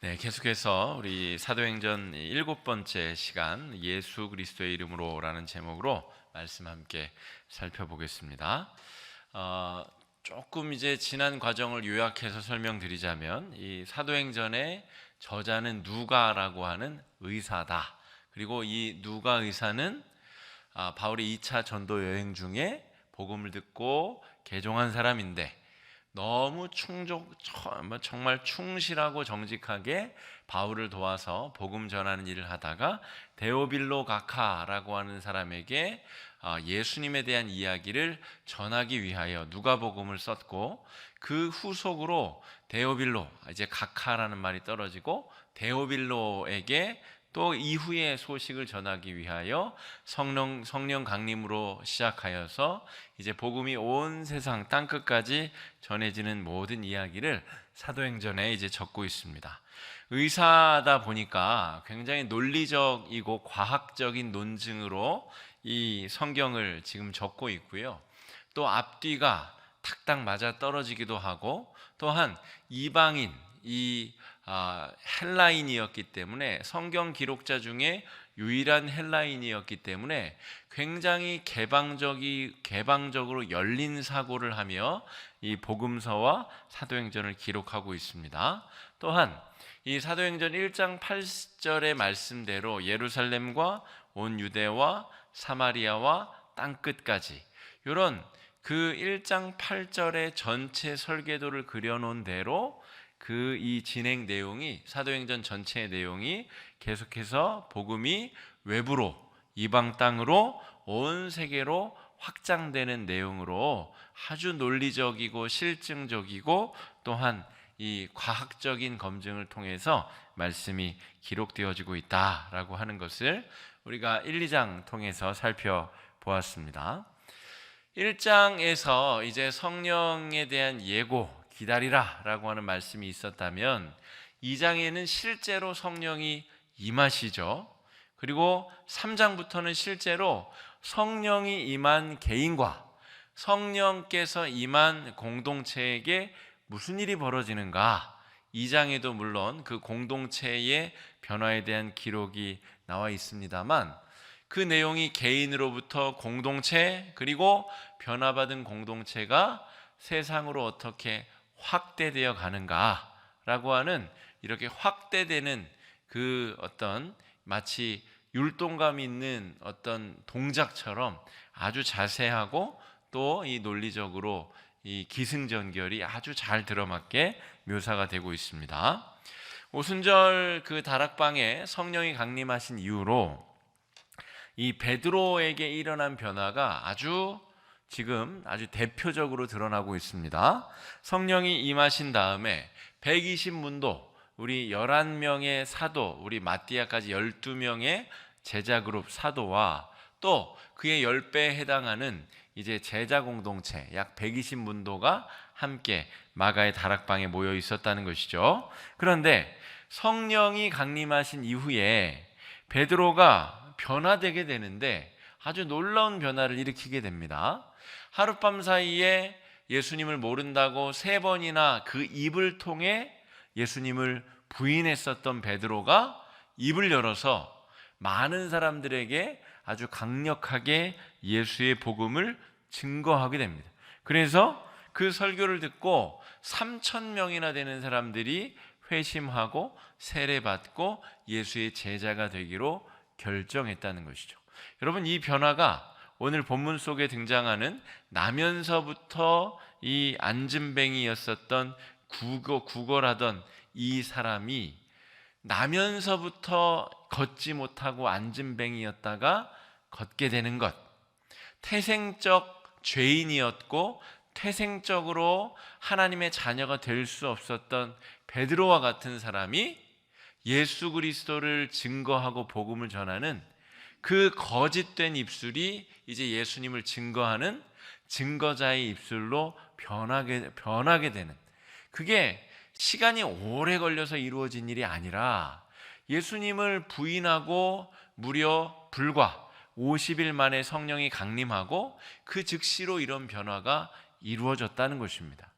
네, 계속해서 우리 사도행전 7번째 시간 예수 그리스도의 이름으로라는 제목으로 말씀 함께 살펴보겠습니다. 조금 이제 지난 과정을 요약해서 설명드리자면 이 사도행전의 저자는 누가라고 하는 의사다. 그리고 이 누가 의사는 바울이 2차 전도 여행 중에 복음을 듣고 개종한 사람인데 너무 정말 충실하고 정직하게 바울을 도와서 복음 전하는 일을 하다가 데오빌로 가카라고 하는 사람에게 예수님에 대한 이야기를 전하기 위하여 누가복음을 썼고, 그 후속으로 데오빌로, 이제 가카라는 말이 떨어지고 데오빌로에게 또 이후의 소식을 전하기 위하여 성령 강림으로 시작하여서 이제 복음이 온 세상 땅끝까지 전해지는 모든 이야기를 사도행전에 이제 적고 있습니다. 의사다 보니까 굉장히 논리적이고 과학적인 논증으로 이 성경을 지금 적고 있고요. 또 앞뒤가 탁탁 맞아 떨어지기도 하고, 또한 이방인, 헬라인이었기 때문에, 성경 기록자 중에 유일한 헬라인이었기 때문에 굉장히 개방적으로 열린 사고를 하며 이 복음서와 사도행전을 기록하고 있습니다. 또한 이 사도행전 1장 8절의 말씀대로 예루살렘과 온 유대와 사마리아와 땅끝까지, 이런 그 1장 8절의 전체 설계도를 그려놓은 대로 이 진행 내용이, 사도행전 전체의 내용이 계속해서 복음이 외부로, 이방 땅으로, 온 세계로 확장되는 내용으로 아주 논리적이고 실증적이고 또한 이 과학적인 검증을 통해서 말씀이 기록되어지고 있다라고 하는 것을 우리가 1, 2장 통해서 살펴보았습니다. 1장에서 이제 성령에 대한 예고, 기다리라 라고 하는 말씀이 있었다면 2장에는 실제로 성령이 임하시죠. 그리고 3장부터는 실제로 성령이 임한 개인과 성령께서 임한 공동체에게 무슨 일이 벌어지는가, 2장에도 물론 그 공동체의 변화에 대한 기록이 나와 있습니다만, 그 내용이 개인으로부터 공동체, 그리고 변화받은 공동체가 세상으로 어떻게 확대되어 가는가라고 하는, 이렇게 확대되는 그 어떤 마치 율동감 있는 어떤 동작처럼 아주 자세하고 또 이 논리적으로 이 기승전결이 아주 잘 들어맞게 묘사가 되고 있습니다. 오순절 그 다락방에 성령이 강림하신 이후로 이 베드로에게 일어난 변화가 지금 아주 대표적으로 드러나고 있습니다. 성령이 임하신 다음에 120문도, 우리 11명의 사도, 우리 마띠아까지 12명의 제자 그룹 사도와 또 그의 10배에 해당하는 이제 제자 공동체 약 120문도가 함께 마가의 다락방에 모여 있었다는 것이죠. 그런데 성령이 강림하신 이후에 베드로가 변화되게 되는데 아주 놀라운 변화를 일으키게 됩니다. 하룻밤 사이에 예수님을 모른다고 3번이나 그 입을 통해 예수님을 부인했었던 베드로가 입을 열어서 많은 사람들에게 아주 강력하게 예수의 복음을 증거하게 됩니다. 그래서 그 설교를 듣고 3,000명이나 되는 사람들이 회심하고 세례받고 예수의 제자가 되기로 결정했다는 것이죠. 여러분, 이 변화가 오늘 본문 속에 등장하는 나면서부터 이 앉은뱅이였었던 구걸하던 이 사람이 나면서부터 걷지 못하고 앉은뱅이였다가 걷게 되는 것, 태생적 죄인이었고 태생적으로 하나님의 자녀가 될 수 없었던 베드로와 같은 사람이 예수 그리스도를 증거하고 복음을 전하는 그 거짓된 입술이 이제 예수님을 증거하는 증거자의 입술로 변하게 되는, 그게 시간이 오래 걸려서 이루어진 일이 아니라 예수님을 부인하고 무려 불과 50일 만에 성령이 강림하고 그 즉시로 이런 변화가 이루어졌다는 것입니다.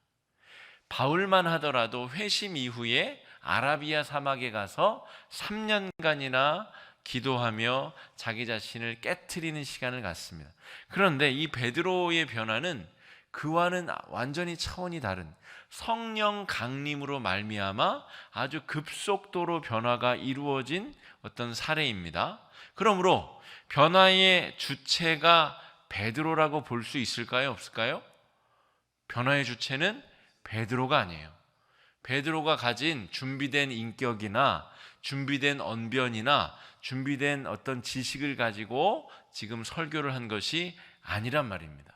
바울만 하더라도 회심 이후에 아라비아 사막에 가서 3년간이나 기도하며 자기 자신을 깨트리는 시간을 갖습니다. 그런데 이 베드로의 변화는 그와는 완전히 차원이 다른 성령 강림으로 말미암아 아주 급속도로 변화가 이루어진 어떤 사례입니다. 그러므로 변화의 주체가 베드로라고 볼 수 있을까요? 없을까요? 변화의 주체는 베드로가 아니에요. 베드로가 가진 준비된 인격이나 준비된 언변이나 준비된 어떤 지식을 가지고 지금 설교를 한 것이 아니란 말입니다.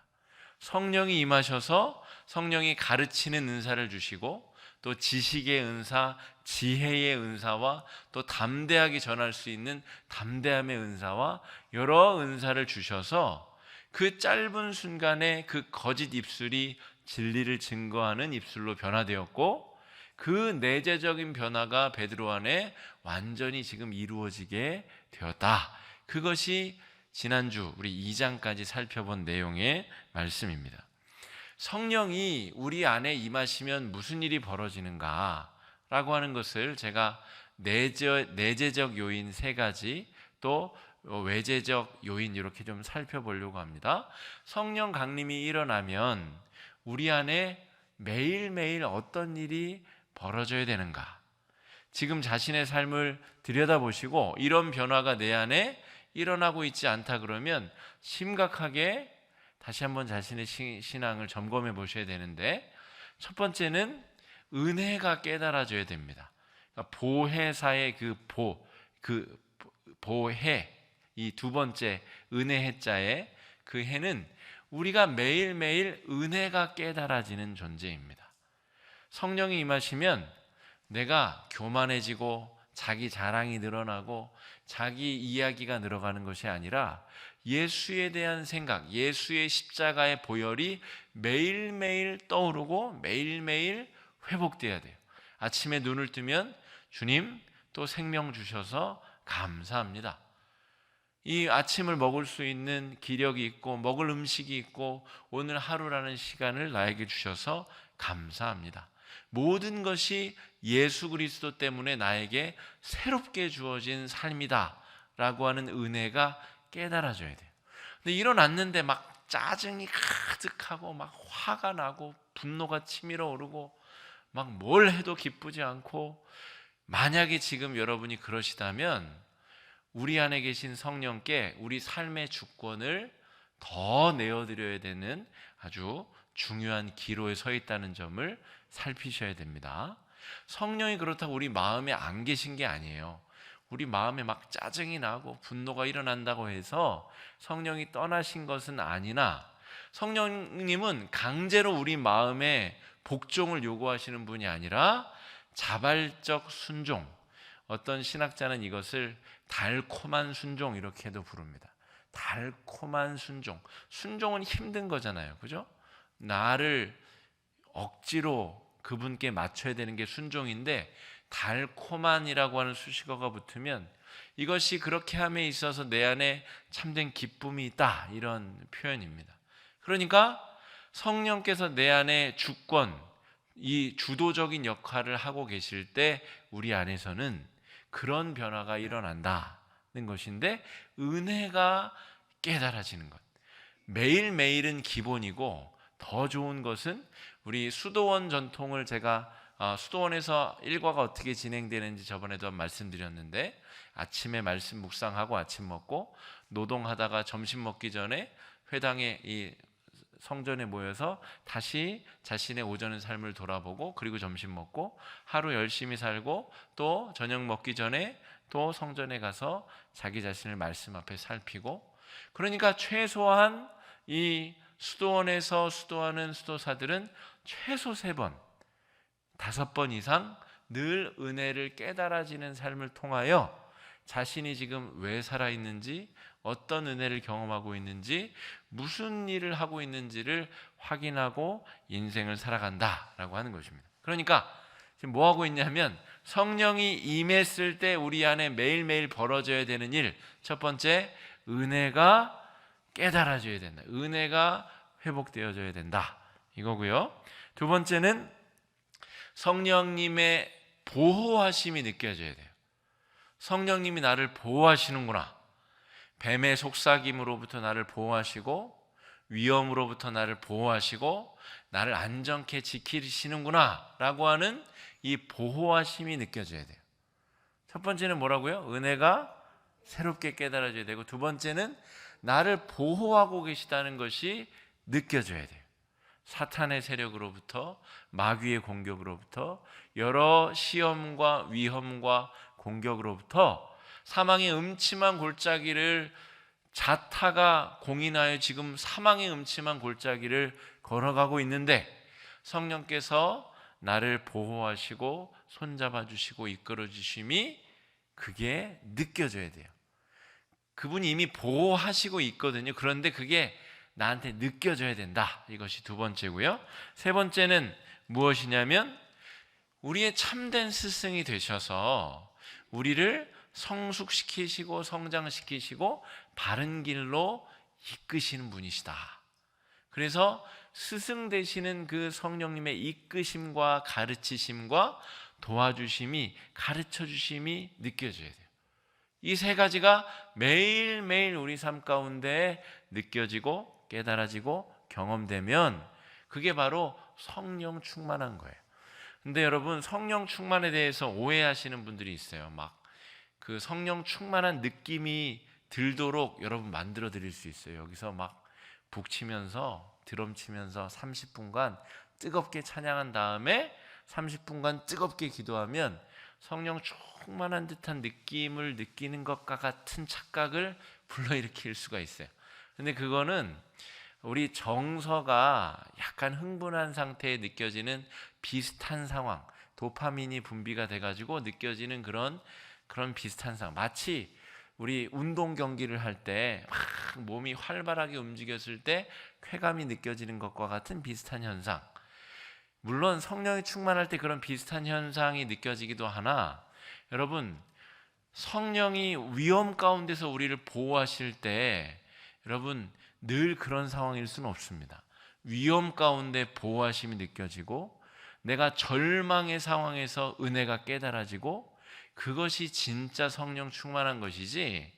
성령이 임하셔서 성령이 가르치는 은사를 주시고 또 지식의 은사, 지혜의 은사와 또 담대하게 전할 수 있는 담대함의 은사와 여러 은사를 주셔서 그 짧은 순간에 그 거짓 입술이 진리를 증거하는 입술로 변화되었고, 그 내재적인 변화가 베드로 안에 완전히 지금 이루어지게 되었다. 그것이 지난주 우리 2장까지 살펴본 내용의 말씀입니다. 성령이 우리 안에 임하시면 무슨 일이 벌어지는가 라고 하는 것을 제가 내재적 요인 3가지 또 외재적 요인 이렇게 좀 살펴보려고 합니다. 성령 강림이 일어나면 우리 안에 매일매일 어떤 일이 벌어져야 되는가? 지금 자신의 삶을 들여다보시고 이런 변화가 내 안에 일어나고 있지 않다 그러면 심각하게 다시 한번 자신의 신앙을 점검해 보셔야 되는데, 첫 번째는 은혜가 깨달아져야 됩니다. 그러니까 보혜사의 보혜, 이 두 번째 은혜 해자의 그 해는 우리가 매일매일 은혜가 깨달아지는 존재입니다. 성령이 임하시면 내가 교만해지고 자기 자랑이 늘어나고 자기 이야기가 늘어가는 것이 아니라 예수에 대한 생각, 예수의 십자가의 보혈이 매일매일 떠오르고 매일매일 회복돼야 돼요. 아침에 눈을 뜨면 주님 또 생명 주셔서 감사합니다. 이 아침을 먹을 수 있는 기력이 있고 먹을 음식이 있고 오늘 하루라는 시간을 나에게 주셔서 감사합니다. 모든 것이 예수 그리스도 때문에 나에게 새롭게 주어진 삶이다 라고 하는 은혜가 깨달아져야 돼요. 근데 일어났는데 막 짜증이 가득하고 막 화가 나고 분노가 치밀어 오르고 막 뭘 해도 기쁘지 않고, 만약에 지금 여러분이 그러시다면 우리 안에 계신 성령께 우리 삶의 주권을 더 내어드려야 되는 아주 중요한 기로에 서 있다는 점을 살피셔야 됩니다. 성령이 그렇다고 우리 마음에 안 계신 게 아니에요. 우리 마음에 막 짜증이 나고 분노가 일어난다고 해서 성령이 떠나신 것은 아니나, 성령님은 강제로 우리 마음에 복종을 요구하시는 분이 아니라 자발적 순종, 어떤 신학자는 이것을 달콤한 순종 이렇게도 부릅니다. 달콤한 순종. 순종은 힘든 거잖아요, 그죠? 나를 억지로 그분께 맞춰야 되는 게 순종인데, 달콤한이라고 하는 수식어가 붙으면 이것이 그렇게 함에 있어서 내 안에 참된 기쁨이 있다, 이런 표현입니다. 그러니까 성령께서 내 안에 주권, 이 주도적인 역할을 하고 계실 때 우리 안에서는 그런 변화가 일어난다는 것인데, 은혜가 깨달아지는 것. 매일매일은 기본이고 더 좋은 것은 우리 수도원 전통을 제가 수도원에서 일과가 어떻게 진행되는지 저번에도 말씀드렸는데, 아침에 말씀 묵상하고 아침 먹고 노동하다가 점심 먹기 전에 회당에 이 성전에 모여서 다시 자신의 오전의 삶을 돌아보고, 그리고 점심 먹고 하루 열심히 살고 또 저녁 먹기 전에 또 성전에 가서 자기 자신을 말씀 앞에 살피고, 그러니까 최소한 이 수도원에서 수도하는 수도사들은 최소 3번, 5번 이상 늘 은혜를 깨달아지는 삶을 통하여 자신이 지금 왜 살아있는지, 어떤 은혜를 경험하고 있는지, 무슨 일을 하고 있는지를 확인하고 인생을 살아간다라고 하는 것입니다. 그러니까 지금 뭐 하고 있냐면, 성령이 임했을 때 우리 안에 매일매일 벌어져야 되는 일, 첫 번째, 은혜가 깨달아져야 된다. 은혜가 회복되어져야 된다, 이거고요. 두 번째는 성령님의 보호하심이 느껴져야 돼요. 성령님이 나를 보호하시는구나. 뱀의 속삭임으로부터 나를 보호하시고 위험으로부터 나를 보호하시고 나를 안전케 지키시는구나 라고 하는 이 보호하심이 느껴져야 돼요. 첫 번째는 뭐라고요? 은혜가 새롭게 깨달아져야 되고, 두 번째는 나를 보호하고 계시다는 것이 느껴져야 돼요. 사탄의 세력으로부터, 마귀의 공격으로부터, 여러 시험과 위험과 공격으로부터, 사망의 음침한 골짜기를 자타가 공인하여 지금 사망의 음침한 골짜기를 걸어가고 있는데 성령께서 나를 보호하시고 손잡아 주시고 이끌어 주심이 그게 느껴져야 돼요. 그분이 이미 보호하시고 있거든요. 그런데 그게 나한테 느껴져야 된다. 이것이 두 번째고요. 세 번째는 무엇이냐면 우리의 참된 스승이 되셔서 우리를 성숙시키시고 성장시키시고 바른 길로 이끄시는 분이시다. 그래서 스승 되시는 그 성령님의 이끄심과 가르치심과 도와주심이, 가르쳐주심이 느껴져야 돼요. 이 세 가지가 매일매일 우리 삶 가운데 느껴지고 깨달아지고 경험되면 그게 바로 성령 충만한 거예요. 근데 여러분, 성령 충만에 대해서 오해하시는 분들이 있어요. 막 그 성령 충만한 느낌이 들도록 여러분 만들어 드릴 수 있어요. 여기서 막 북치면서 드럼 치면서 30분간 뜨겁게 찬양한 다음에 30분간 뜨겁게 기도하면 성령 충만한 듯한 느낌을 느끼는 것과 같은 착각을 불러일으킬 수가 있어요. 근데 그거는 우리 정서가 약간 흥분한 상태에 느껴지는 비슷한 상황, 도파민이 분비가 돼가지고 느껴지는 그런 비슷한 상황. 마치 우리 운동 경기를 할 때 막 몸이 활발하게 움직였을 때 쾌감이 느껴지는 것과 같은 비슷한 현상. 물론 성령이 충만할 때 그런 비슷한 현상이 느껴지기도 하나, 여러분, 성령이 위험 가운데서 우리를 보호하실 때 여러분 늘 그런 상황일 수는 없습니다. 위험 가운데 보호하심이 느껴지고 내가 절망의 상황에서 은혜가 깨달아지고 그것이 진짜 성령 충만한 것이지,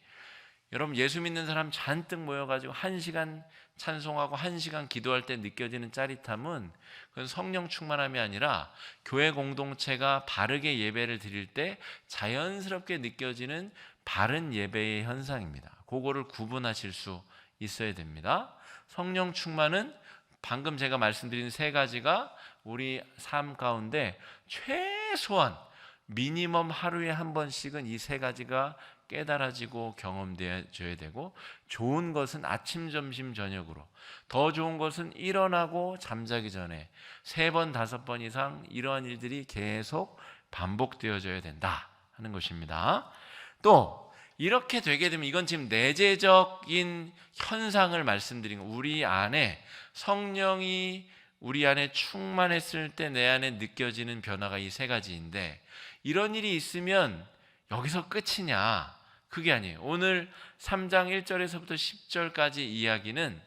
여러분 예수 믿는 사람 잔뜩 모여가지고 1시간 찬송하고 1시간 기도할 때 느껴지는 짜릿함은 그건 성령 충만함이 아니라 교회 공동체가 바르게 예배를 드릴 때 자연스럽게 느껴지는 바른 예배의 현상입니다. 그거를 구분하실 수 있어야 됩니다. 성령 충만은 방금 제가 말씀드린 세 가지가 우리 삶 가운데 최소한 미니멈 하루에 한 번씩은 이 세 가지가 깨달아지고 경험되어져야 되고, 좋은 것은 아침, 점심, 저녁으로, 더 좋은 것은 일어나고 잠자기 전에 3번, 5번 이상 이러한 일들이 계속 반복되어져야 된다 하는 것입니다. 또 이렇게 되게 되면, 이건 지금 내재적인 현상을 말씀드린 거, 우리 안에 성령이 우리 안에 충만했을 때 내 안에 느껴지는 변화가 이 세 가지인데, 이런 일이 있으면 여기서 끝이냐? 그게 아니에요. 오늘 3장 1절에서부터 10절까지 이야기는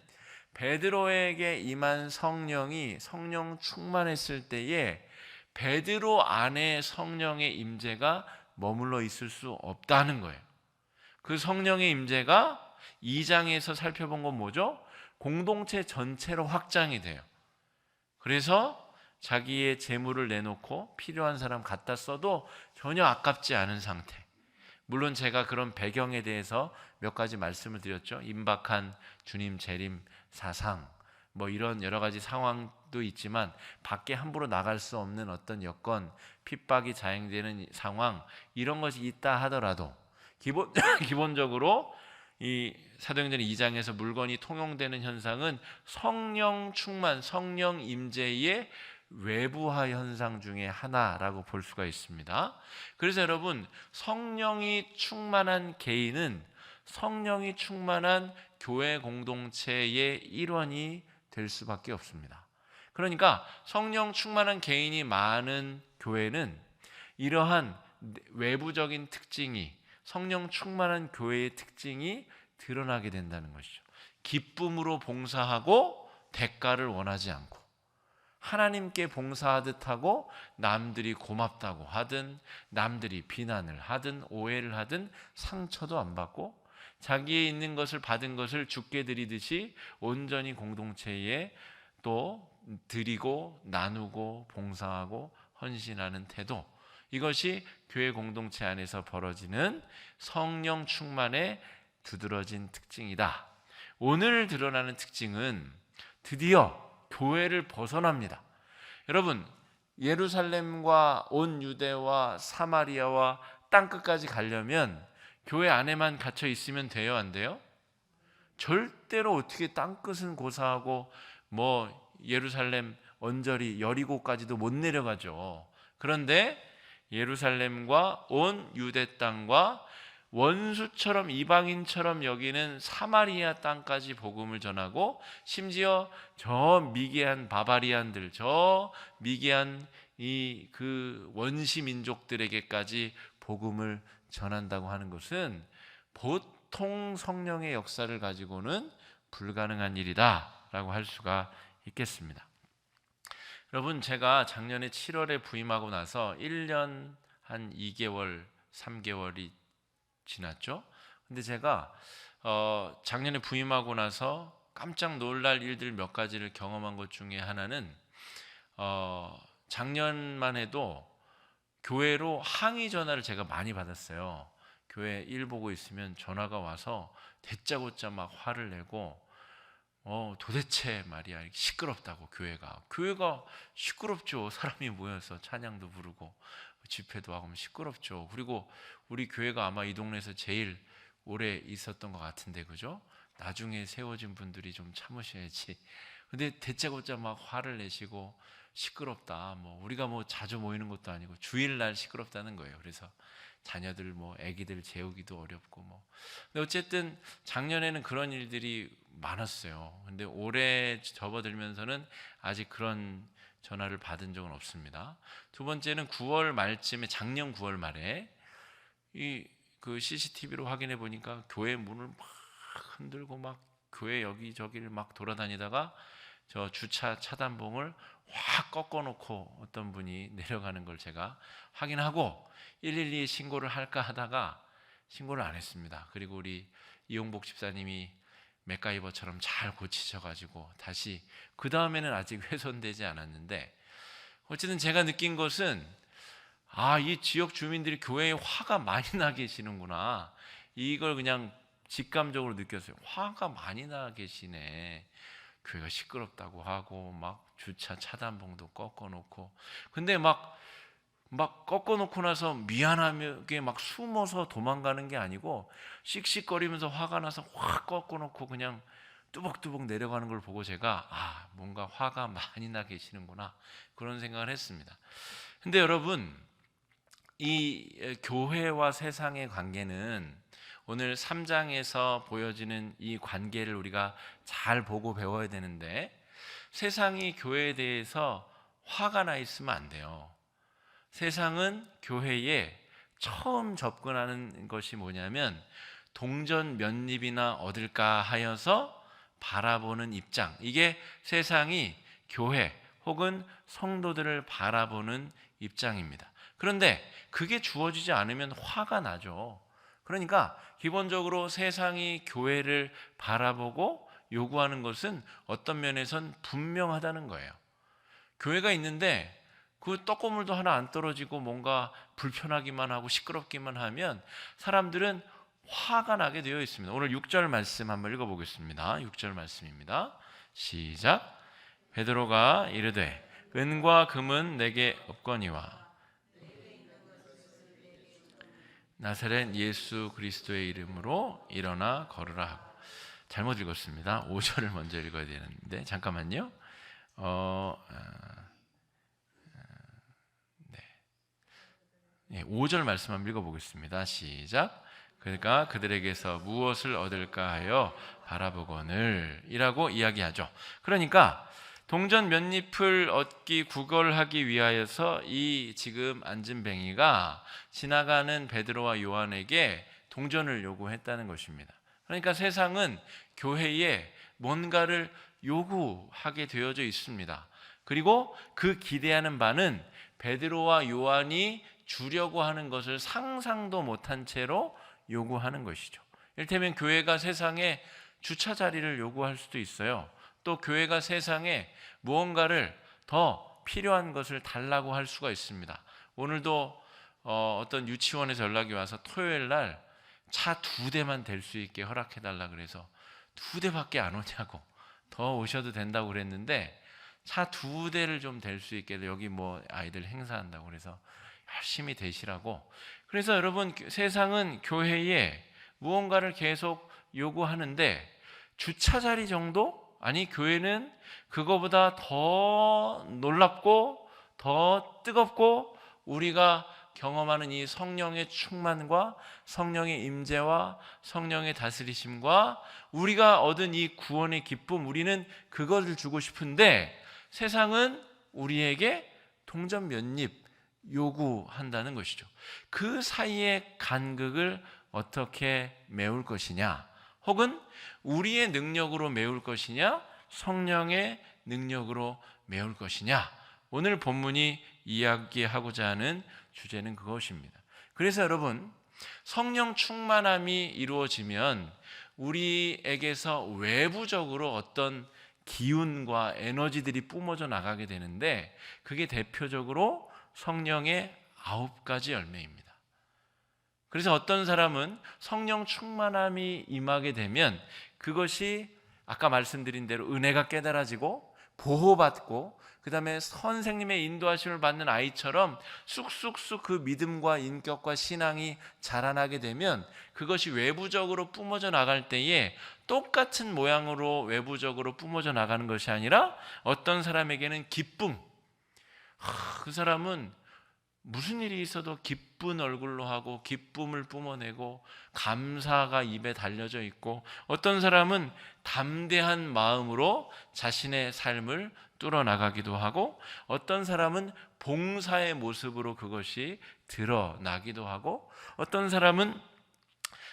베드로에게 임한 성령이 성령 충만했을 때에 베드로 안에 성령의 임재가 머물러 있을 수 없다는 거예요. 그 성령의 임재가 2장에서 살펴본 건 뭐죠? 공동체 전체로 확장이 돼요. 그래서 자기의 재물을 내놓고 필요한 사람 갖다 써도 전혀 아깝지 않은 상태. 물론 제가 그런 배경에 대해서 몇 가지 말씀을 드렸죠. 임박한 주님 재림 사상, 뭐 이런 여러 가지 상황도 있지만 밖에 함부로 나갈 수 없는 어떤 여건, 핍박이 자행되는 상황, 이런 것이 있다 하더라도 기본적으로 이 사도행전 2장에서 물건이 통용되는 현상은 성령 충만, 성령 임재의 외부화 현상 중에 하나라고 볼 수가 있습니다. 그래서 여러분, 성령이 충만한 개인은 성령이 충만한 교회 공동체의 일원이 될 수밖에 없습니다. 그러니까 성령 충만한 개인이 많은 교회는 이러한 외부적인 특징이, 성령 충만한 교회의 특징이 드러나게 된다는 것이죠. 기쁨으로 봉사하고 대가를 원하지 않고, 하나님께 봉사하듯 하고 남들이 고맙다고 하든 남들이 비난을 하든 오해를 하든 상처도 안 받고 자기의 있는 것을 받은 것을 주께 드리듯이 온전히 공동체에 또 드리고 나누고 봉사하고 헌신하는 태도, 이것이 교회 공동체 안에서 벌어지는 성령 충만의 두드러진 특징이다. 오늘 드러나는 특징은 드디어 교회를 벗어납니다. 여러분, 예루살렘과 온 유대와 사마리아와 땅끝까지 가려면 교회 안에만 갇혀 있으면 돼요, 안 돼요? 절대로 어떻게 땅끝은 고사하고 뭐 예루살렘 언저리 여리고까지도 못 내려가죠. 그런데 예루살렘과 온 유대 땅과 원수처럼 이방인처럼 여기는 사마리아 땅까지 복음을 전하고 심지어 저 미개한 바바리안들, 저 미개한 이 그 원시 민족들에게까지 복음을 전한다고 하는 것은 보통 성령의 역사를 가지고는 불가능한 일이다라고 할 수가 있겠습니다. 여러분, 제가 작년에 7월에 부임하고 나서 1년 한 2개월, 3개월이 지났죠. 근데 제가 작년에 부임하고 나서 깜짝 놀랄 일들 몇 가지를 경험한 것 중에 하나는 작년만 해도 교회로 항의 전화를 제가 많이 받았어요. 교회 일 보고 있으면 전화가 와서 대짜고짜 막 화를 내고 도대체 말이야 시끄럽다고. 교회가 시끄럽죠. 사람이 모여서 찬양도 부르고 집회도 하고 시끄럽죠. 그리고 우리 교회가 아마 이 동네에서 제일 오래 있었던 것 같은데, 그죠? 나중에 세워진 분들이 좀 참으셔야지. 근데 대짜고짜 막 화를 내시고 시끄럽다. 우리가 자주 모이는 것도 아니고 주일날 시끄럽다는 거예요. 그래서 자녀들 아기들 재우기도 어렵고 근데 어쨌든 작년에는 그런 일들이 많았어요. 근데 올해 접어들면서는 아직 그런 전화를 받은 적은 없습니다. 두 번째는 9월 말쯤에, 작년 9월 말에 그 CCTV로 확인해 보니까 교회 문을 막 흔들고 막 교회 여기저기를 막 돌아다니다가 저 주차 차단봉을 확 꺾어놓고 어떤 분이 내려가는 걸 제가 확인하고 112에 신고를 할까 하다가 신고를 안 했습니다. 그리고 우리 이용복 집사님이 맥가이버처럼 잘 고치셔가지고 다시, 그 다음에는 아직 훼손되지 않았는데, 어쨌든 제가 느낀 것은 이 지역 주민들이 교회에 화가 많이 나 계시는구나, 이걸 그냥 직감적으로 느꼈어요. 화가 많이 나 계시네. 교회가 시끄럽다고 하고 막 주차 차단봉도 꺾어놓고, 근데 막 꺾어놓고 나서 미안하게 막 숨어서 도망가는 게 아니고 씩씩거리면서 화가 나서 확 꺾어놓고 그냥 뚜벅뚜벅 내려가는 걸 보고 제가 뭔가 화가 많이 나 계시는구나, 그런 생각을 했습니다. 근데 여러분, 이 교회와 세상의 관계는 오늘 3장에서 보여지는 이 관계를 우리가 잘 보고 배워야 되는데, 세상이 교회에 대해서 화가 나 있으면 안 돼요. 세상은 교회에 처음 접근하는 것이 뭐냐면 동전 몇 입이나 얻을까 하여서 바라보는 입장, 이게 세상이 교회 혹은 성도들을 바라보는 입장입니다. 그런데 그게 주어지지 않으면 화가 나죠. 그러니까 기본적으로 세상이 교회를 바라보고 요구하는 것은 어떤 면에선 분명하다는 거예요. 교회가 있는데 그 떡고물도 하나 안 떨어지고 뭔가 불편하기만 하고 시끄럽기만 하면 사람들은 화가 나게 되어 있습니다. 오늘 6절 말씀 한번 읽어보겠습니다. 6절 말씀입니다. 시작. 베드로가 이르되 은과 금은 내게 없거니와 나사렛 예수 그리스도의 이름으로 일어나 걸으라 하고. 잘못 읽었습니다. 5절을 먼저 읽어야 되는데 잠깐만요. 5절 말씀 한번 읽어보겠습니다. 시작. 그러니까 그들에게서 무엇을 얻을까 하여 바라보거늘 이라고 이야기하죠. 그러니까 동전 몇 잎을 얻기 구걸하기 위하여서 이 지금 앉은 뱅이가 지나가는 베드로와 요한에게 동전을 요구했다는 것입니다. 그러니까 세상은 교회에 뭔가를 요구하게 되어져 있습니다. 그리고 그 기대하는 바는 베드로와 요한이 주려고 하는 것을 상상도 못한 채로 요구하는 것이죠. 이를테면 교회가 세상에 주차 자리를 요구할 수도 있어요. 또 교회가 세상에 무언가를 더 필요한 것을 달라고 할 수가 있습니다. 오늘도 어떤 유치원에서 연락이 와서 토요일 날 차 2대만 될 수 있게 허락해달라 그래서 2대밖에 안 오냐고, 더 오셔도 된다고 그랬는데 차 2대를 좀 될 수 있게 여기 뭐 아이들 행사한다고 그래서 열심히 되시라고. 그래서 여러분, 세상은 교회에 무언가를 계속 요구하는데 주차 자리 정도? 아니, 교회는 그거보다 더 놀랍고 더 뜨겁고 우리가 경험하는 이 성령의 충만과 성령의 임재와 성령의 다스리심과 우리가 얻은 이 구원의 기쁨, 우리는 그것을 주고 싶은데 세상은 우리에게 동전 몇 입 요구한다는 것이죠. 그 사이의 간극을 어떻게 메울 것이냐, 혹은 우리의 능력으로 메울 것이냐, 성령의 능력으로 메울 것이냐, 오늘 본문이 이야기하고자 하는 주제는 그것입니다. 그래서 여러분, 성령 충만함이 이루어지면 우리에게서 외부적으로 어떤 기운과 에너지들이 뿜어져 나가게 되는데 그게 대표적으로 성령의 9가지 열매입니다. 그래서 어떤 사람은 성령 충만함이 임하게 되면 그것이 아까 말씀드린 대로 은혜가 깨달아지고 보호받고 그 다음에 선생님의 인도하심을 받는 아이처럼 쑥쑥쑥 그 믿음과 인격과 신앙이 자라나게 되면 그것이 외부적으로 뿜어져 나갈 때에 똑같은 모양으로 외부적으로 뿜어져 나가는 것이 아니라 어떤 사람에게는 기쁨, 그 사람은 무슨 일이 있어도 기쁜 얼굴로 하고 기쁨을 뿜어내고 감사가 입에 달려져 있고, 어떤 사람은 담대한 마음으로 자신의 삶을 뚫어나가기도 하고, 어떤 사람은 봉사의 모습으로 그것이 드러나기도 하고, 어떤 사람은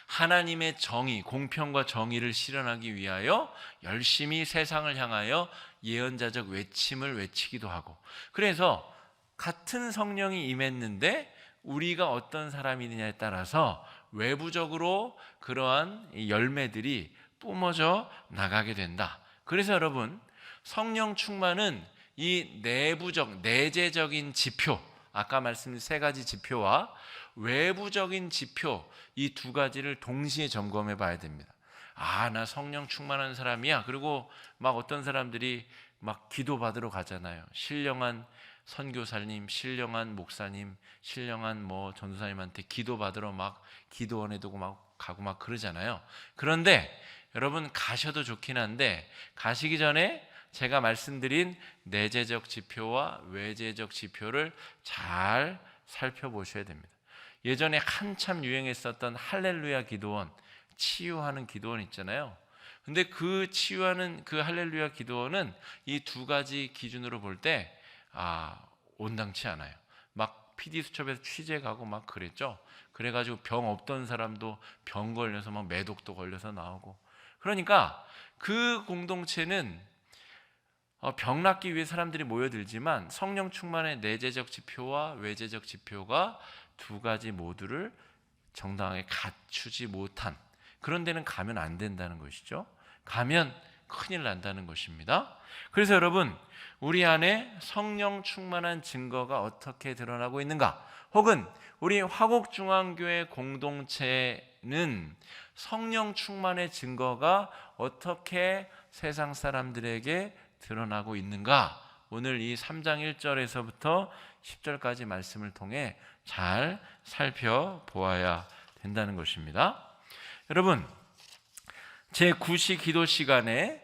하나님의 정의, 공평과 정의를 실현하기 위하여 열심히 세상을 향하여 예언자적 외침을 외치기도 하고, 그래서 같은 성령이 임했는데 우리가 어떤 사람이느냐에 따라서 외부적으로 그러한 열매들이 뿜어져 나가게 된다. 그래서 여러분, 성령 충만은 이 내부적, 내재적인 지표, 아까 말씀드린 3가지 지표와 외부적인 지표, 이 2가지를 동시에 점검해 봐야 됩니다. 아, 나 성령 충만한 사람이야. 그리고 막 어떤 사람들이 막 기도 받으러 가잖아요. 신령한 선교사님, 신령한 목사님, 신령한 뭐 전도사님한테 기도 받으러 막 기도원에 두고 막 가고 막 그러잖아요. 그런데 여러분, 가셔도 좋긴 한데 가시기 전에 제가 말씀드린 내재적 지표와 외재적 지표를 잘 살펴보셔야 됩니다. 예전에 한참 유행했었던 할렐루야 기도원, 치유하는 기도원 있잖아요. 근데 그 치유하는 그 할렐루야 기도원은 이 2가지 기준으로 볼 때 온당치 않아요. 막 PD수첩에서 취재 가고 막 그랬죠. 그래가지고 병 없던 사람도 병 걸려서 막 매독도 걸려서 나오고, 그러니까 그 공동체는 병 낫기 위해 사람들이 모여들지만 성령 충만의 내재적 지표와 외재적 지표가 2가지 모두를 정당하게 갖추지 못한 그런 데는 가면 안 된다는 것이죠. 가면 큰일 난다는 것입니다. 그래서 여러분, 우리 안에 성령 충만한 증거가 어떻게 드러나고 있는가, 혹은 우리 화곡중앙교회 공동체는 성령 충만의 증거가 어떻게 세상 사람들에게 드러나고 있는가, 오늘 이 3장 1절에서부터 10절까지 말씀을 통해 잘 살펴보아야 된다는 것입니다. 여러분, 제9시 기도 시간에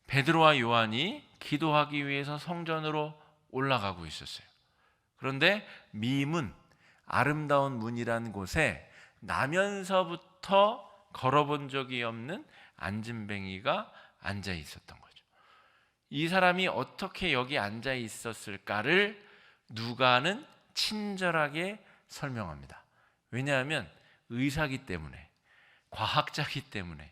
베드로와 요한이 기도하기 위해서 성전으로 올라가고 있었어요. 그런데 미문, 아름다운 문이라는 곳에 나면서부터 걸어본 적이 없는 안진뱅이가 앉아 있었던 거죠. 이 사람이 어떻게 여기 앉아 있었을까를 누가는 친절하게 설명합니다. 왜냐하면 의사기 때문에, 과학자기 때문에.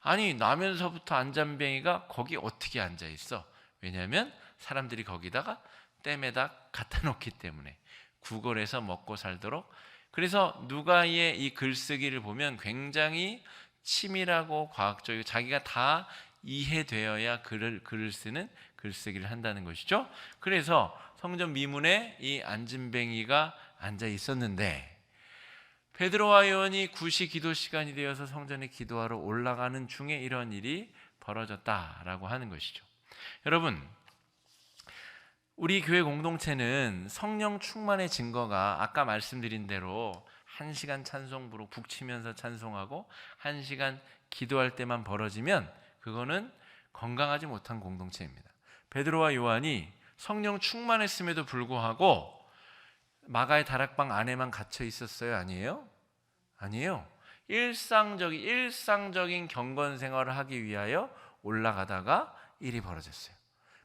아니, 나면서부터 안진뱅이가 거기 어떻게 앉아 있어? 왜냐하면 사람들이 거기다가 땜에다 갖다 놓기 때문에 구걸해서 먹고 살도록. 그래서 누가의 이 글쓰기를 보면 굉장히 치밀하고 과학적이고 자기가 다 이해되어야 글을 쓰는 글쓰기를 한다는 것이죠. 그래서 성전 미문에 이 안진뱅이가 앉아 있었는데 베드로와 요한이 굿이 기도 시간이 되어서 성전에 기도하러 올라가는 중에 이런 일이 벌어졌다라고 하는 것이죠. 여러분, 우리 교회 공동체는 성령 충만의 증거가 아까 말씀드린 대로 1시간 찬송 부르고 북치면서 찬송하고 1시간 기도할 때만 벌어지면 그거는 건강하지 못한 공동체입니다. 베드로와 요한이 성령 충만했음에도 불구하고 마가의 다락방 안에만 갇혀 있었어요? 아니에요? 아니에요. 일상적인 경건 생활을 하기 위하여 올라가다가 일이 벌어졌어요.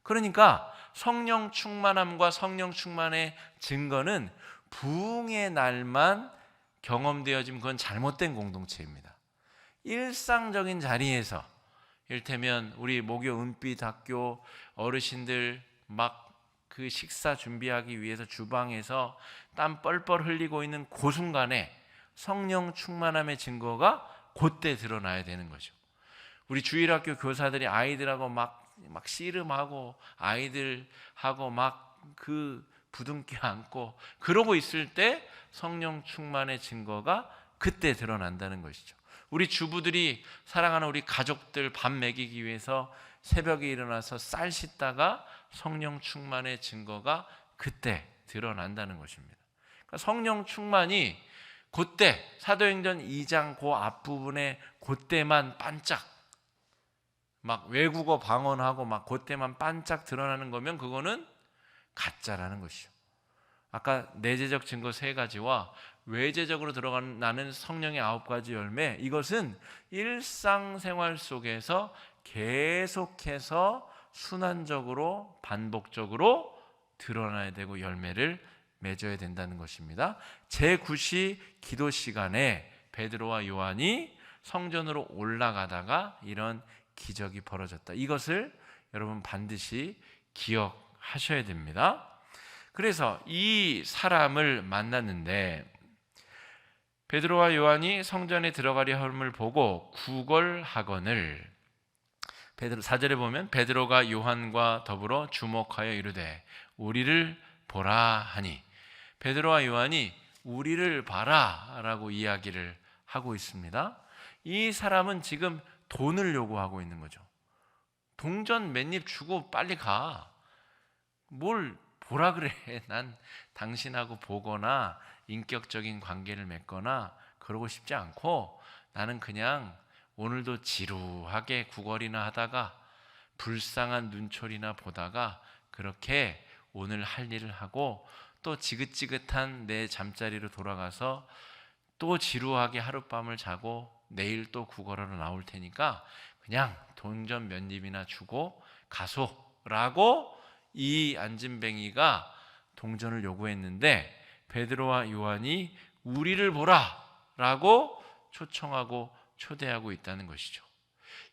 그러니까 성령 충만함과 성령 충만의 증거는 부흥의 날만 경험되어지면 그건 잘못된 공동체입니다. 일상적인 자리에서, 이를테면 우리 목요 은빛 학교 어르신들 막 그 식사 준비하기 위해서 주방에서 땀 뻘뻘 흘리고 있는 그 순간에 성령 충만함의 증거가 그때 드러나야 되는 거죠. 우리 주일학교 교사들이 아이들하고 막 씨름하고 아이들하고 막 그 부둥켜 안고 그러고 있을 때 성령 충만의 증거가 그때 드러난다는 것이죠. 우리 주부들이 사랑하는 우리 가족들 밥 먹이기 위해서 새벽에 일어나서 쌀 씻다가 성령 충만의 증거가 그때 드러난다는 것입니다. 그러니까 성령 충만이 그때 사도행전 2장 그 앞부분에 그때만 반짝 막 외국어 방언하고 막 그때만 반짝 드러나는 거면 그거는 가짜라는 것이죠. 아까 내재적 증거 3가지와 외재적으로 드러나는 성령의 9가지 열매, 이것은 일상생활 속에서 계속해서 순환적으로 반복적으로 드러나야 되고 열매를 맺어야 된다는 것입니다. 제9시 기도 시간에 베드로와 요한이 성전으로 올라가다가 이런 기적이 벌어졌다. 이것을 여러분 반드시 기억하셔야 됩니다. 그래서 이 사람을 만났는데 베드로와 요한이 성전에 들어가려 함을 보고 구걸하거늘 4절에 보면 베드로가 요한과 더불어 주목하여 이르되 우리를 보라 하니, 베드로와 요한이 우리를 봐라 라고 이야기를 하고 있습니다. 이 사람은 지금 돈을 요구하고 있는 거죠. 동전 몇 입 주고 빨리 가. 뭘 보라 그래. 난 당신하고 보거나 인격적인 관계를 맺거나 그러고 싶지 않고 나는 그냥 오늘도 지루하게 구걸이나 하다가 불쌍한 눈초리나 보다가 그렇게 오늘 할 일을 하고 또 지긋지긋한 내 잠자리로 돌아가서 또 지루하게 하룻밤을 자고 내일 또 구걸하러 나올 테니까 그냥 동전 몇 입이나 주고 가소라고 이 안진뱅이가 동전을 요구했는데 베드로와 요한이 우리를 보라라고 초청하고 초대하고 있다는 것이죠.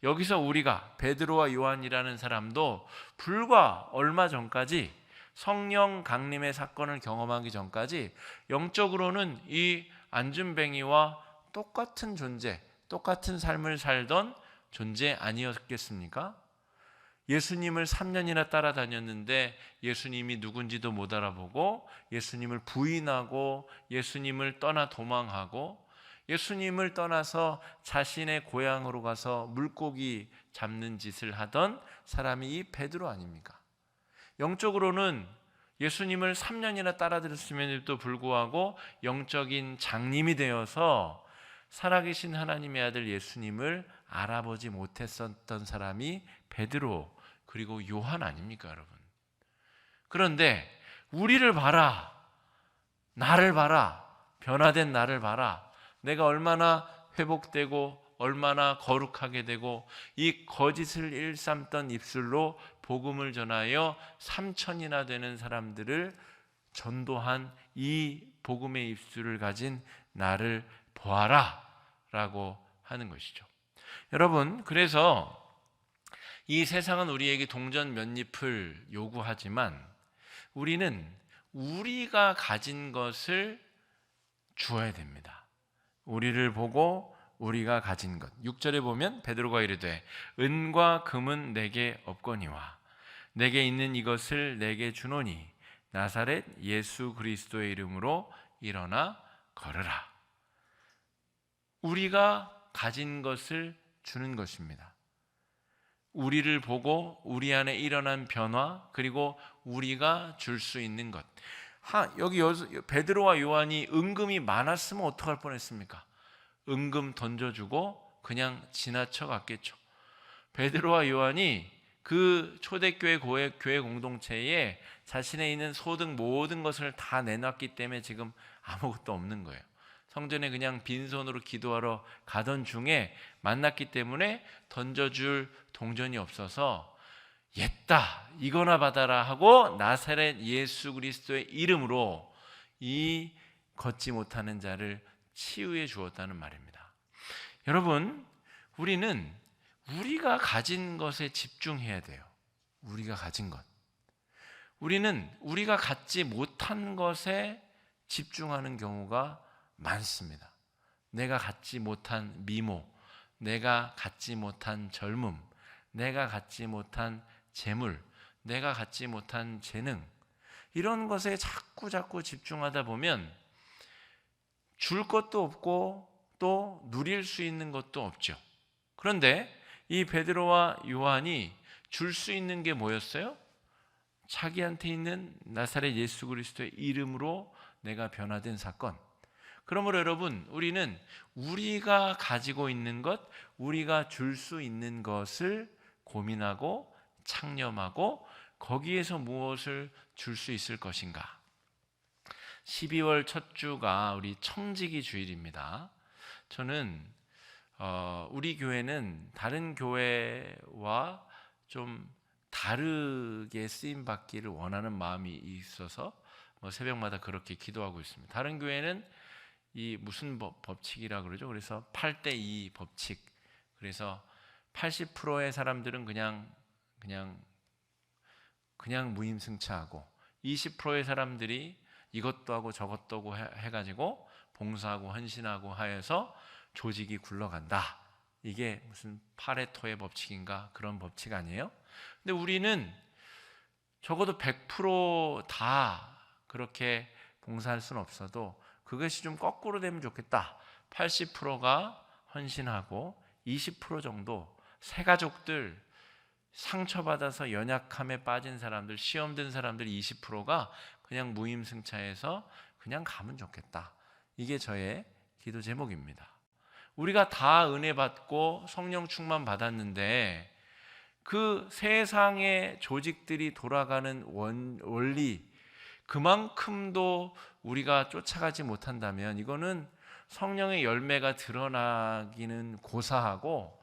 여기서 우리가 베드로와 요한이라는 사람도 불과 얼마 전까지 성령 강림의 사건을 경험하기 전까지 영적으로는 이 안진뱅이와 똑같은 존재, 똑같은 삶을 살던 존재 아니었겠습니까? 예수님을 3년이나 따라다녔는데 예수님이 누군지도 못 알아보고 예수님을 부인하고 예수님을 떠나 도망하고 예수님을 떠나서 자신의 고향으로 가서 물고기 잡는 짓을 하던 사람이 이 베드로 아닙니까? 영적으로는 예수님을 3년이나 따라들었음에도 불구하고 영적인 장님이 되어서 살아계신 하나님의 아들 예수님을 알아보지 못했었던 사람이 베드로 그리고 요한 아닙니까, 여러분? 그런데 우리를 봐라, 나를 봐라, 변화된 나를 봐라, 내가 얼마나 회복되고 얼마나 거룩하게 되고 이 거짓을 일삼던 입술로 복음을 전하여 3,000이나 되는 사람들을 전도한 이 복음의 입술을 가진 나를 보아라 라고 하는 것이죠. 여러분, 그래서 이 세상은 우리에게 동전 몇 잎을 요구하지만 우리는 우리가 가진 것을 주어야 됩니다. 우리를 보고 우리가 가진 것. 6절에 보면 베드로가 이르되 은과 금은 내게 없거니와 내게 있는 이것을 내게 주노니 나사렛 예수 그리스도의 이름으로 일어나 걸으라. 우리가 가진 것을 주는 것입니다. 우리를 보고 우리 안에 일어난 변화, 그리고 우리가 줄 수 있는 것. 여기 베드로와 요한이 은금이 많았으면 어떡할 뻔했습니까? 은금 던져주고 그냥 지나쳐 갔겠죠. 베드로와 요한이 그 초대교회 교회 공동체에 자신의 있는 소득 모든 것을 다 내놨기 때문에 지금 아무것도 없는 거예요. 성전에 그냥 빈손으로 기도하러 가던 중에 만났기 때문에 던져줄 동전이 없어서 옛다 이거나 받아라 하고 나사렛 예수 그리스도의 이름으로 이 걷지 못하는 자를 치유해 주었다는 말입니다. 여러분, 우리는 우리가 가진 것에 집중해야 돼요. 우리가 가진 것. 우리는 우리가 갖지 못한 것에 집중하는 경우가 많습니다. 내가 갖지 못한 미모, 내가 갖지 못한 젊음, 내가 갖지 못한 재물, 내가 갖지 못한 재능, 이런 것에 자꾸 집중하다 보면 줄 것도 없고 또 누릴 수 있는 것도 없죠. 그런데 이 베드로와 요한이 줄 수 있는 게 뭐였어요? 자기한테 있는 나사렛 예수 그리스도의 이름으로 내가 변화된 사건. 그러므로 여러분, 우리는 우리가 가지고 있는 것, 우리가 줄 수 있는 것을 고민하고 창념하고 거기에서 무엇을 줄 수 있을 것인가. 12월 첫 주가 우리 청지기 주일입니다. 저는 우리 교회는 다른 교회와 좀 다르게 쓰임 받기를 원하는 마음이 있어서 새벽마다 그렇게 기도하고 있습니다. 다른 교회는 이 무슨 법칙이라 그러죠? 그래서 8대2 법칙. 그래서 80%의 사람들은 그냥 무임승차하고 20%의 사람들이 이것도 하고 저것도 하고 해가지고 봉사하고 헌신하고 하여서 조직이 굴러간다. 이게 무슨 파레토의 법칙인가 그런 법칙 아니에요? 근데 우리는 적어도 100% 그렇게 봉사할 수는 없어도 그것이 좀 거꾸로 되면 좋겠다. 80%가 헌신하고 20% 정도 새가족들, 상처받아서 연약함에 빠진 사람들, 시험 든 사람들 20%가 그냥 무임승차해서 그냥 가면 좋겠다. 이게 저의 기도 제목입니다. 우리가 다 은혜 받고 성령 충만 받았는데 그 세상의 조직들이 돌아가는 원리, 그만큼도 우리가 쫓아가지 못한다면 이거는 성령의 열매가 드러나기는 고사하고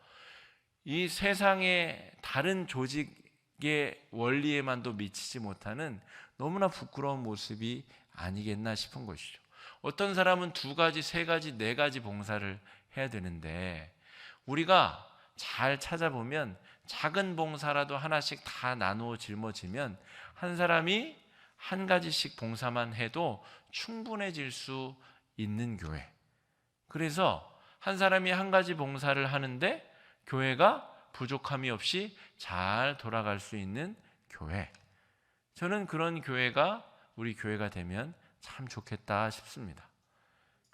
이 세상의 다른 조직의 원리에만도 미치지 못하는 너무나 부끄러운 모습이 아니겠나 싶은 것이죠. 어떤 사람은 2가지, 3가지, 4가지 봉사를 해야 되는데 우리가 잘 찾아보면 작은 봉사라도 하나씩 다 나누어 짊어지면 한 사람이 1가지씩 봉사만 해도 충분해질 수 있는 교회. 그래서 한 사람이 1가지 봉사를 하는데 교회가 부족함이 없이 잘 돌아갈 수 있는 교회. 저는 그런 교회가 우리 교회가 되면 참 좋겠다 싶습니다.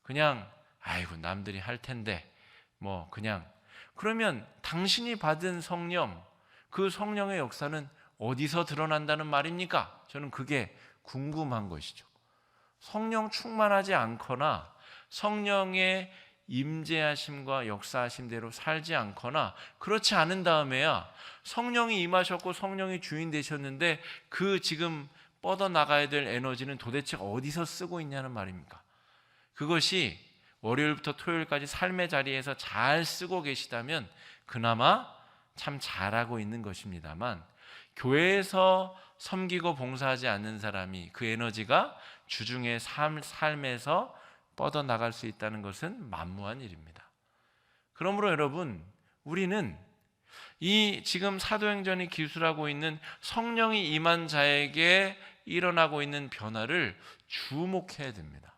그냥 아이고 남들이 할 텐데 그러면 당신이 받은 성령, 그 성령의 역사는 어디서 드러난다는 말입니까? 저는 그게 궁금한 것이죠. 성령 충만하지 않거나 성령의 임재하심과 역사하심대로 살지 않거나 그렇지 않은 다음에야 성령이 임하셨고 성령이 주인 되셨는데 그 지금 뻗어나가야 될 에너지는 도대체 어디서 쓰고 있냐는 말입니까? 그것이 월요일부터 토요일까지 삶의 자리에서 잘 쓰고 계시다면 그나마 참 잘하고 있는 것입니다만 교회에서 섬기고 봉사하지 않는 사람이 그 에너지가 주중의 삶에서 뻗어나갈 수 있다는 것은 만무한 일입니다. 그러므로 여러분, 우리는 이 지금 사도행전이 기술하고 있는 성령이 임한 자에게 일어나고 있는 변화를 주목해야 됩니다.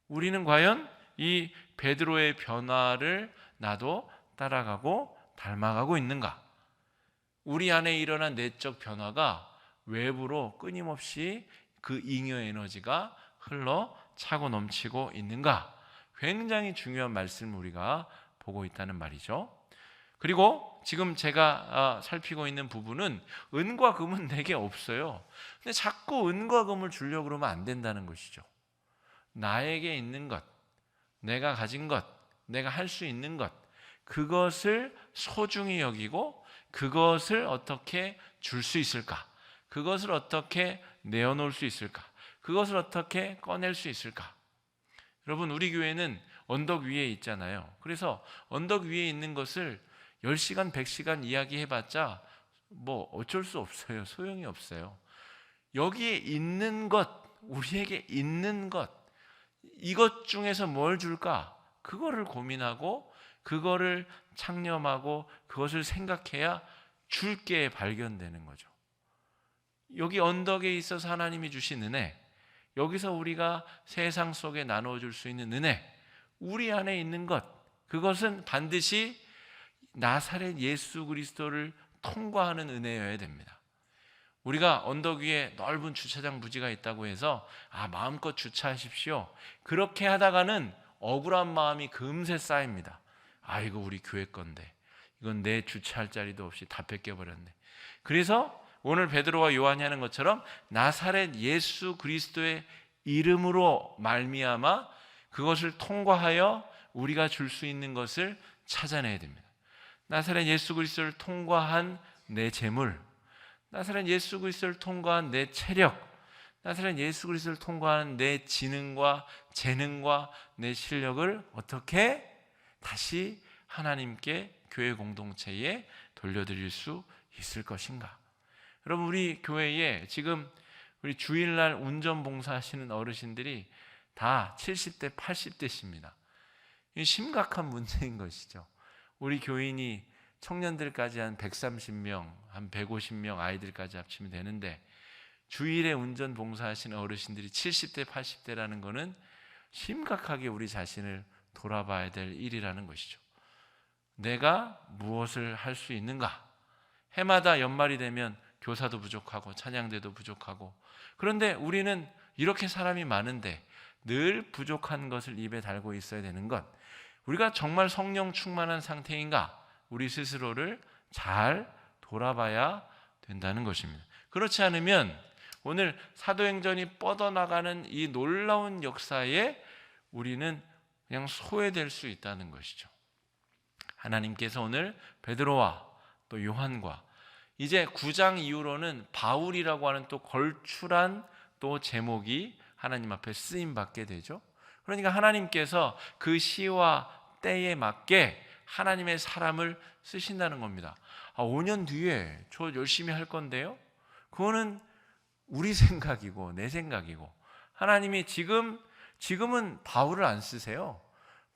우리는 과연 이 베드로의 변화를 나도 따라가고 닮아가고 있는가? 우리 안에 일어난 내적 변화가 외부로 끊임없이 그 잉여 에너지가 흘러 차고 넘치고 있는가? 굉장히 중요한 말씀을 우리가 보고 있다는 말이죠. 그리고 지금 제가 살피고 있는 부분은 은과 금은 내게 없어요. 근데 자꾸 은과 금을 주려고 그러면 안 된다는 것이죠. 나에게 있는 것, 내가 가진 것, 내가 할 수 있는 것, 그것을 소중히 여기고 그것을 어떻게 줄 수 있을까? 그것을 어떻게 내어놓을 수 있을까? 그것을 어떻게 꺼낼 수 있을까? 여러분, 우리 교회는 언덕 위에 있잖아요. 그래서 언덕 위에 있는 것을 10시간, 100시간 이야기해봤자 뭐 어쩔 수 없어요. 소용이 없어요. 여기에 있는 것, 우리에게 있는 것, 이것 중에서 뭘 줄까? 그거를 고민하고 그거를 창념하고 그것을 생각해야 줄 게 발견되는 거죠. 여기 언덕에 있어서 하나님이 주신 은혜, 여기서 우리가 세상 속에 나눠줄 수 있는 은혜, 우리 안에 있는 것, 그것은 반드시 나사렛 예수 그리스도를 통과하는 은혜여야 됩니다. 우리가 언덕 위에 넓은 주차장 부지가 있다고 해서 마음껏 주차하십시오, 그렇게 하다가는 억울한 마음이 금세 쌓입니다. 이거 우리 교회 건데, 이건 내 주차할 자리도 없이 다 뺏겨버렸네. 그래서 오늘 베드로와 요한이 하는 것처럼 나사렛 예수 그리스도의 이름으로 말미암아 그것을 통과하여 우리가 줄 수 있는 것을 찾아내야 됩니다. 나사렛 예수 그리스도를 통과한 내 재물, 나사렛 예수 그리스도를 통과한 내 체력, 나사렛 예수 그리스도를 통과한 내 지능과 재능과 내 실력을 어떻게 다시 하나님께 교회 공동체에 돌려드릴 수 있을 것인가? 여러분, 우리 교회에 지금 우리 주일날 운전 봉사하시는 어르신들이 다 70대, 80대십니다. 이 심각한 문제인 것이죠. 우리 교인이 청년들까지 한 130명, 한 150명 아이들까지 합치면 되는데 주일에 운전 봉사하시는 어르신들이 70대, 80대라는 것은 심각하게 우리 자신을 돌아봐야 될 일이라는 것이죠. 내가 무엇을 할 수 있는가? 해마다 연말이 되면 교사도 부족하고 찬양대도 부족하고, 그런데 우리는 이렇게 사람이 많은데 늘 부족한 것을 입에 달고 있어야 되는 것, 우리가 정말 성령 충만한 상태인가? 우리 스스로를 잘 돌아봐야 된다는 것입니다. 그렇지 않으면 오늘 사도행전이 뻗어나가는 이 놀라운 역사에 우리는 그냥 소외될 수 있다는 것이죠. 하나님께서 오늘 베드로와 또 요한과 이제 9장 이후로는 바울이라고 하는 또 걸출한 또 제목이 하나님 앞에 쓰임 받게 되죠. 그러니까 하나님께서 그 시와 때에 맞게 하나님의 사람을 쓰신다는 겁니다. 5년 뒤에 저 열심히 할 건데요, 그거는 우리 생각이고 내 생각이고, 하나님이 지금은 바울을 안 쓰세요.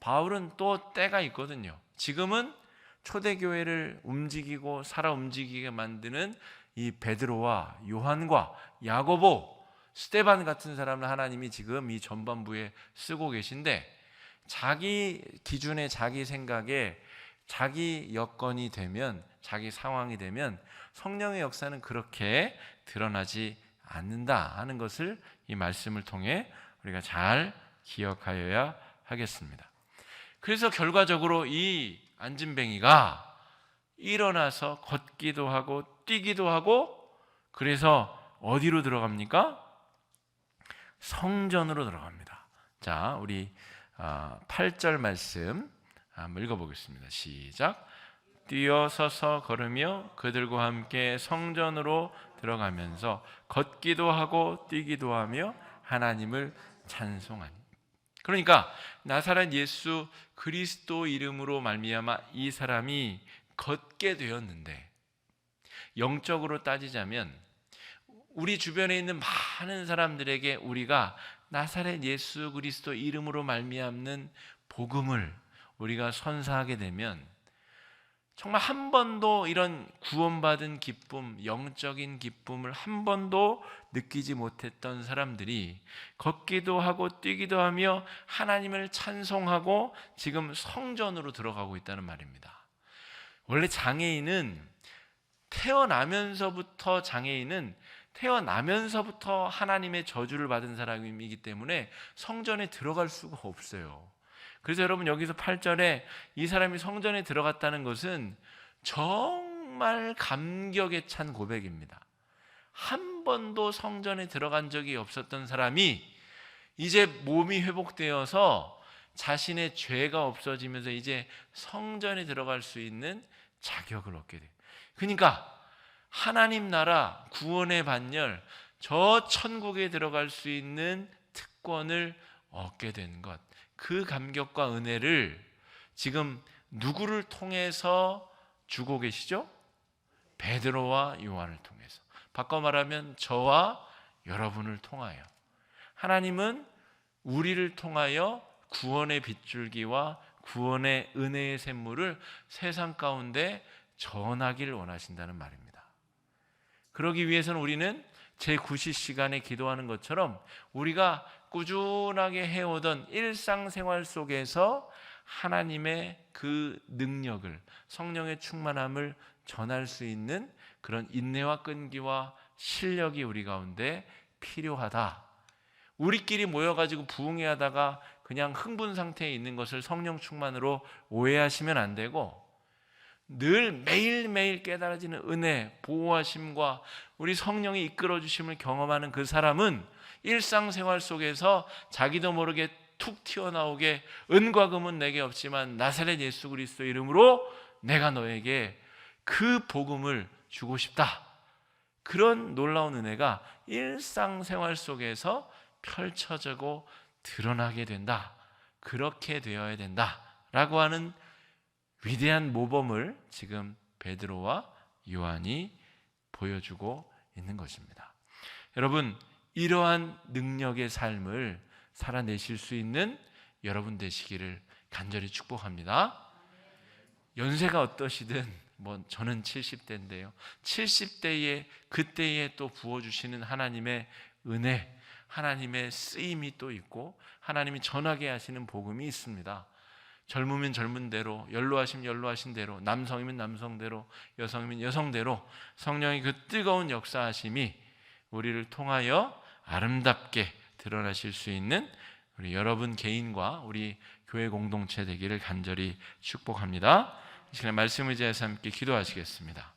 바울은 또 때가 있거든요. 지금은 초대교회를 움직이고 살아 움직이게 만드는 이 베드로와 요한과 야고보, 스데반 같은 사람을 하나님이 지금 이 전반부에 쓰고 계신데, 자기 기준에, 자기 생각에, 자기 여건이 되면, 자기 상황이 되면 성령의 역사는 그렇게 드러나지 않는다 하는 것을 이 말씀을 통해 우리가 잘 기억하여야 하겠습니다. 그래서 결과적으로 이 안진뱅이가 일어나서 걷기도 하고 뛰기도 하고, 그래서 어디로 들어갑니까? 성전으로 들어갑니다. 자, 우리 8절 말씀 한번 읽어보겠습니다. 시작. 뛰어서서 걸으며 그들과 함께 성전으로 들어가면서 걷기도 하고 뛰기도 하며 하나님을 찬송하니. 그러니까 나사렛 예수 그리스도 이름으로 말미암아 이 사람이 걷게 되었는데, 영적으로 따지자면 우리 주변에 있는 많은 사람들에게 우리가 나사렛 예수 그리스도 이름으로 말미암는 복음을 우리가 선사하게 되면 정말 한 번도 이런 구원받은 기쁨, 영적인 기쁨을 한 번도 느끼지 못했던 사람들이 걷기도 하고 뛰기도 하며 하나님을 찬송하고 지금 성전으로 들어가고 있다는 말입니다. 원래 장애인은 태어나면서부터 하나님의 저주를 받은 사람이기 때문에 성전에 들어갈 수가 없어요. 그래서 여러분, 여기서 8절에 이 사람이 성전에 들어갔다는 것은 정말 감격에 찬 고백입니다. 한 번도 성전에 들어간 적이 없었던 사람이 이제 몸이 회복되어서 자신의 죄가 없어지면서 이제 성전에 들어갈 수 있는 자격을 얻게 돼요. 그러니까 하나님 나라 구원의 반열, 저 천국에 들어갈 수 있는 특권을 얻게 된 것, 그 감격과 은혜를 지금 누구를 통해서 주고 계시죠? 베드로와 요한을 통해서. 바꿔 말하면 저와 여러분을 통하여 하나님은 우리를 통하여 구원의 빗줄기와 구원의 은혜의 샘물을 세상 가운데 전하기를 원하신다는 말입니다. 그러기 위해서는 우리는 제9시 시간에 기도하는 것처럼 우리가 꾸준하게 해오던 일상생활 속에서 하나님의 그 능력을, 성령의 충만함을 전할 수 있는 그런 인내와 끈기와 실력이 우리 가운데 필요하다. 우리끼리 모여가지고 부흥회하다가 그냥 흥분 상태에 있는 것을 성령 충만으로 오해하시면 안 되고, 늘 매일매일 깨달아지는 은혜, 보호하심과 우리 성령이 이끌어 주심을 경험하는 그 사람은 일상생활 속에서 자기도 모르게 툭 튀어나오게 은과 금은 내게 없지만 나사렛 예수 그리스도 이름으로 내가 너에게 그 복음을 주고 싶다. 그런 놀라운 은혜가 일상생활 속에서 펼쳐지고 드러나게 된다. 그렇게 되어야 된다라고 하는 위대한 모범을 지금 베드로와 요한이 보여주고 있는 것입니다. 여러분, 이러한 능력의 삶을 살아내실 수 있는 여러분 되시기를 간절히 축복합니다. 연세가 어떠시든 저는 70대인데요. 70대에 그때에 또 부어주시는 하나님의 은혜, 하나님의 쓰임이 또 있고 하나님이 전하게 하시는 복음이 있습니다. 젊으면 젊은 대로, 연로하시면 연로하신 대로, 남성이면 남성대로, 여성이면 여성대로 성령의 그 뜨거운 역사하심이 우리를 통하여 아름답게 드러나실 수 있는 우리 여러분 개인과 우리 교회 공동체 되기를 간절히 축복합니다. 이 시간 말씀을 의지해서 함께 기도하시겠습니다.